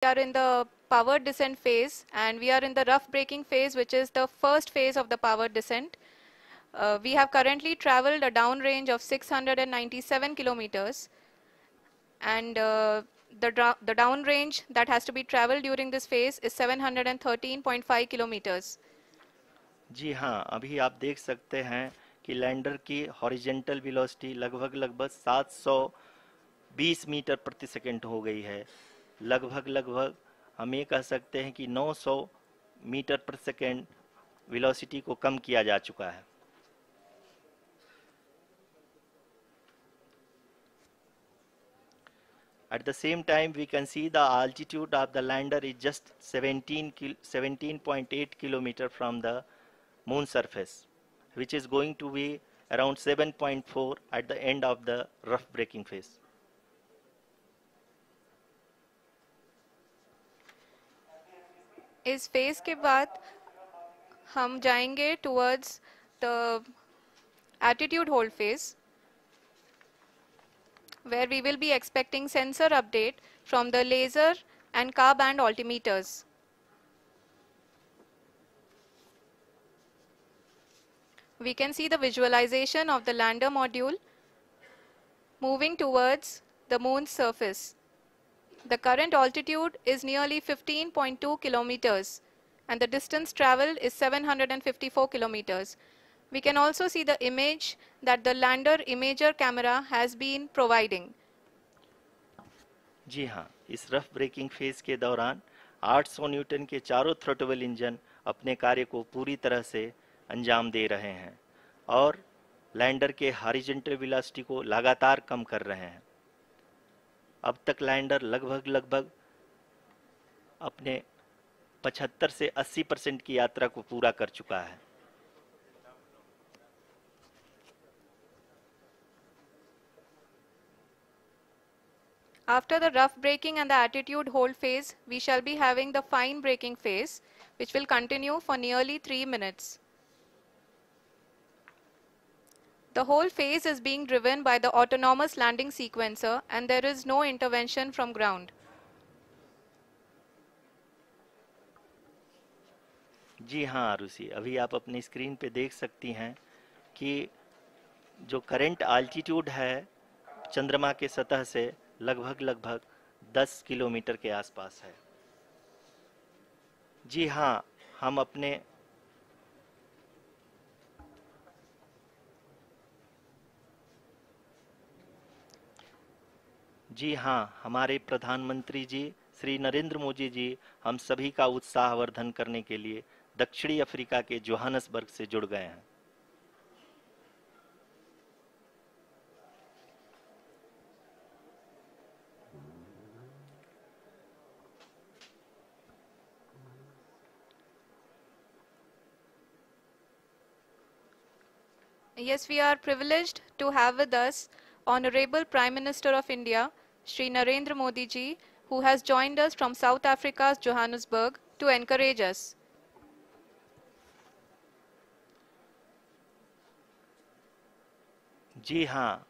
are in the powered descent phase, and we are in the rough braking phase, which is the first phase of the powered descent. We have currently traveled a downrange of 697 kilometers, and the downrange that has to be traveled during this phase is 713.5 kilometers. जी हाँ, अभी आप देख सकते हैं कि lander की horizontal velocity लगभग 720 metre प्रति सेकंड हो गई है। लगभग हम ये कह सकते हैं कि 900 मीटर प्रति सेकंड वेलोसिटी को कम किया जा चुका है। At the same time, we can see the altitude of the lander is just 17.8 kilometer from the moon surface, which is going to be around 7.4 at the end of the rough braking phase. इस phase के बाद हम जाएंगे towards the attitude hold phase, where we will be expecting sensor update from the laser and car band altimeters. We can see the visualization of the lander module moving towards the moon's surface. The current altitude is nearly 15.2 kilometers, and the distance traveled is 754 kilometers. We can also see the image that the lander imager camera has been providing. जी हाँ, इस rough breaking phase के दौरान 800 Newton के चारों throttle engine अपने कार्य को पूरी तरह से अंजाम दे रहे हैं और लैंडर के हॉरिजॉन्टल वेलोसिटी को लगातार कम कर रहे हैं। अब तक लैंडर लगभग अपने 75 से 80% की यात्रा को पूरा कर चुका है। After the rough braking and the attitude hold phase, we shall be having the fine braking phase, which will continue for nearly 3 minutes. The whole phase is being driven by the autonomous landing sequencer, and there is no intervention from ground. जी हाँ आरुषि, अभी आप अपनी screen पे देख सकती हैं कि जो करंट आल्टीट्यूड है चंद्रमा के सतह से लगभग 10 किलोमीटर के आसपास है। जी हाँ, हमारे प्रधानमंत्री जी श्री नरेंद्र मोदी जी हम सभी का उत्साहवर्धन करने के लिए दक्षिणी अफ्रीका के जोहानसबर्ग से जुड़ गए हैं। Yes, we are privileged to have with us Honorable Prime Minister of India, Shri Narendra Modi ji, who has joined us from South Africa's Johannesburg to encourage us. जी हाँ,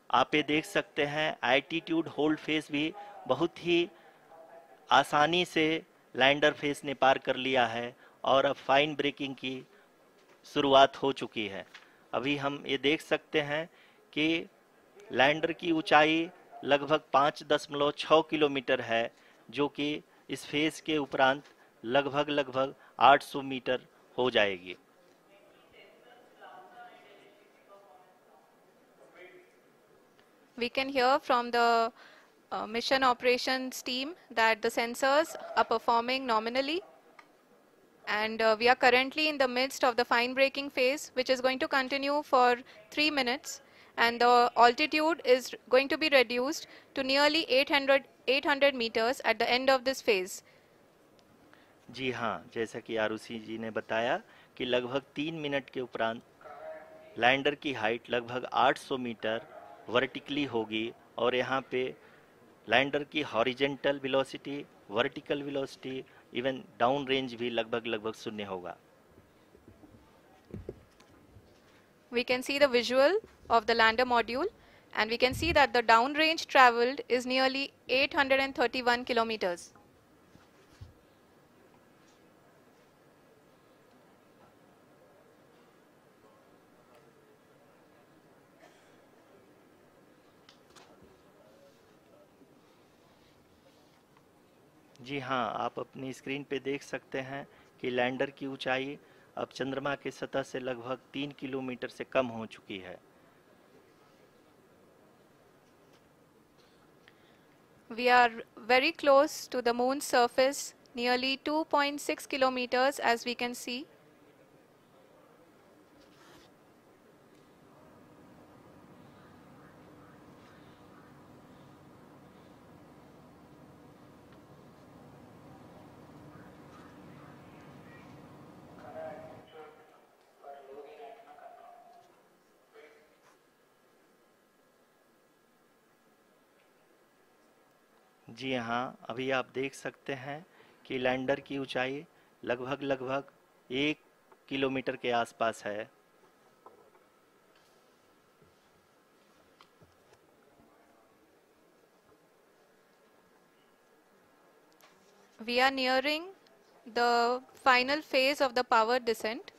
आप ये देख सकते हैं एल्टीट्यूड होल्ड फेस भी बहुत ही आसानी से लैंडर फेस ने पार कर लिया है और अब फाइन ब्रेकिंग की शुरुआत हो चुकी है। अभी हम ये देख सकते हैं कि लैंडर की ऊंचाई लगभग 5.6 किलोमीटर है, जो कि इस फेज के उपरांत लगभग 800 मीटर हो जाएगी। We can hear from the mission operations team that the sensors are performing nominally, and we are currently in the midst of the fine braking phase, which is going to continue for 3 minutes, and the altitude is going to be reduced to nearly 800 meters at the end of this phase. जी हाँ, जैसा कि आरुषि जी ने बताया कि लगभग 3 minute के उपरांत lander की हाइट लगभग 800 मीटर वर्टिकली होगी और यहाँ पे लैंडर की horizontal velocity, vertical velocity, even down range भी लगभग शून्य होगा। We can see the visual of the lander module, and we can see that the downrange traveled is nearly 831 kilometers. जी हाँ, आप अपनी स्क्रीन पे देख सकते हैं कि लैंडर की ऊंचाई अब चंद्रमा की सतह से लगभग 3 किलोमीटर से कम हो चुकी है। We are very close to the moon's surface, nearly 2.6 kilometers as we can see. जी हाँ, अभी आप देख सकते हैं कि लैंडर की ऊंचाई लगभग लगभग 1 किलोमीटर के आसपास है। We are nearing the final phase of the power descent,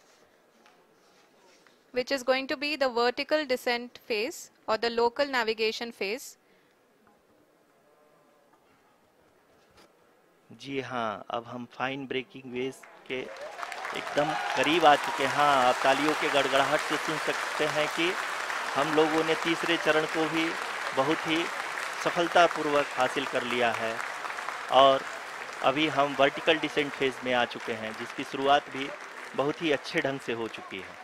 which is going to be the vertical descent phase or the local navigation phase. जी हाँ, अब हम फाइन ब्रेकिंग वेव्स के एकदम करीब आ चुके हैं। हाँ, आप तालियों के गड़गड़ाहट से सुन सकते हैं कि हम लोगों ने तीसरे चरण को भी बहुत ही सफलतापूर्वक हासिल कर लिया है और अभी हम वर्टिकल डिसेंट फेज में आ चुके हैं, जिसकी शुरुआत भी बहुत ही अच्छे ढंग से हो चुकी है।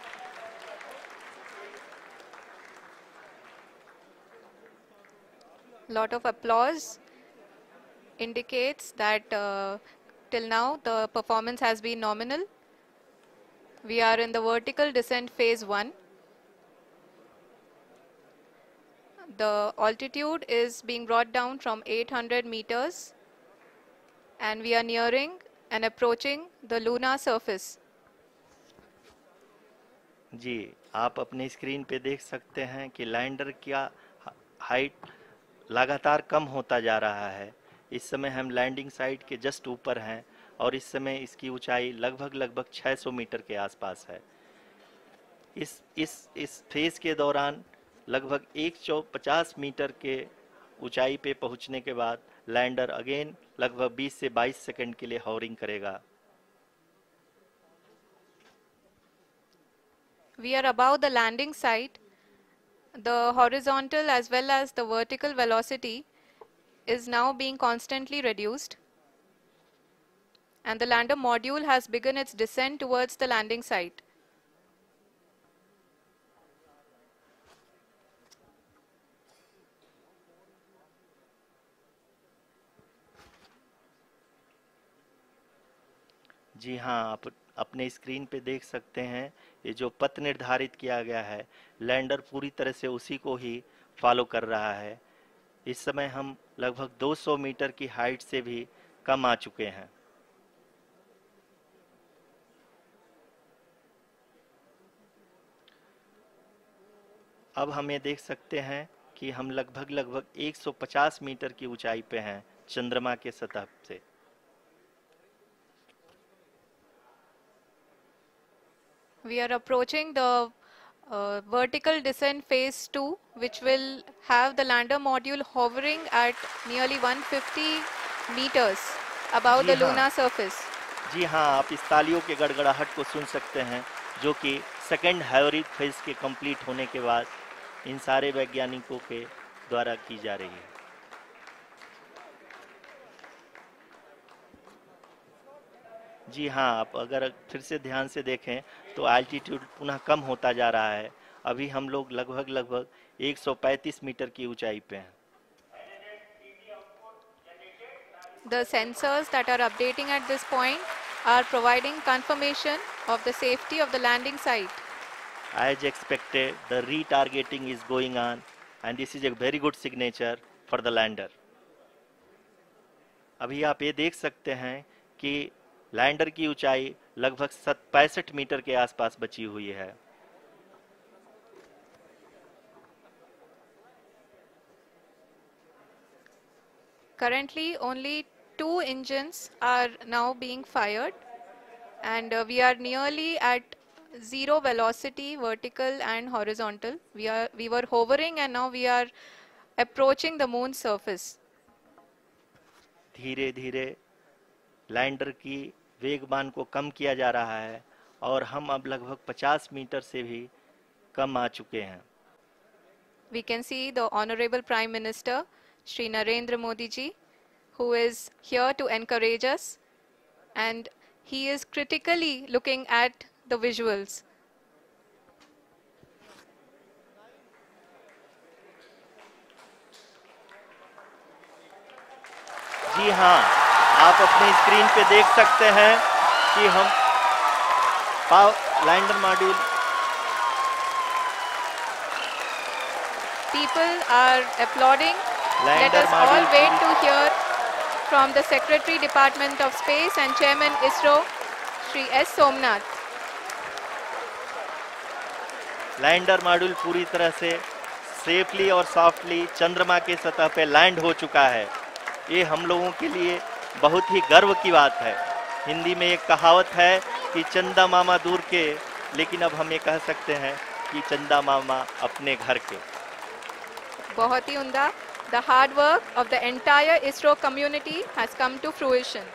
Lot of applause indicates that till now the performance has been nominal. We are in the vertical descent phase 1. The altitude is being brought down from 800 meters and we are nearing and approaching the lunar surface. जी, आप अपने screen पे देख सकते हैं कि lander का height लगातार कम होता जा रहा है। इस समय हम लैंडिंग साइट के जस्ट ऊपर हैं और इस समय इसकी ऊंचाई लगभग लगभग 600 मीटर के आसपास है। इस फेज के दौरान लगभग 150 मीटर के ऊंचाई पे पहुंचने के बाद लैंडर अगेन लगभग 20 से 22 सेकंड के लिए हॉवरिंग करेगा। We are above the landing site. The horizontal as well as the vertical velocity is now being constantly reduced and the lander module has begun its descent towards the landing site. जी हाँ, आप अपने screen पे देख सकते हैं ये जो पथ निर्धारित किया गया है, लैंडर पूरी तरह से उसी को ही फॉलो कर रहा है। इस समय हम लगभग 200 मीटर की हाइट से भी कम आ चुके हैं। अब हम ये देख सकते हैं कि हम लगभग लगभग 150 मीटर की ऊंचाई पे हैं चंद्रमा के सतह से। We are approaching the vertical descent phase 2, which will have the lander module hovering at nearly 150 meters above ji the हाँ, lunar surface. जी हाँ, आप इस तालियों के गड़गड़ाहट को सुन सकते हैं, जो कि सेकंड हाइब्रिड फेज के कंप्लीट होने के बाद इन सारे वैज्ञानिकों के द्वारा की जा रही है। जी हाँ, आप अगर फिर से ध्यान से देखें तो एल्टीट्यूड पुनः कम होता जा रहा है। अभी हम लोग लगभग लगभग 135 मीटर की ऊंचाई पे हैं। The sensors that are updating at this point are providing confirmation of the safety of the landing site. As expected, the retargeting is going on and this is a very good signature for the lander. अभी आप ये देख सकते हैं कि lander की ऊंचाई लगभग 65 मीटर के आसपास बची हुई है। Currently, only 2 engines are now being fired, and we are nearly at zero velocity, vertical and horizontal. We were hovering, and now we are approaching the moon's surface. धीरे धीरे लैंडर की वेगमान को कम किया जा रहा है और हम अब लगभग 50 मीटर से भी कम आ चुके हैं। We can see the Honorable Prime Minister, Shri Narendra Modi ji, who is here to encourage us, and he is critically looking at the visuals. जी हाँ, आप अपनी स्क्रीन पे देख सकते हैं कि हम lander module People are applauding. Let lander us all module wait to hear from the Secretary Department of Space and Chairman ISRO, Shri S. Somnath. Lander module पूरी तरह से सेफली और सॉफ्टली चंद्रमा के सतह पे लैंड हो चुका है। ये हम लोगों के लिए बहुत ही गर्व की बात है। हिंदी में एक कहावत है कि चंदा मामा दूर के, लेकिन अब हम ये कह सकते हैं कि चंदा मामा अपने घर के। बहुत ही उम्दा. The hard work of the entire ISRO community has come to fruition.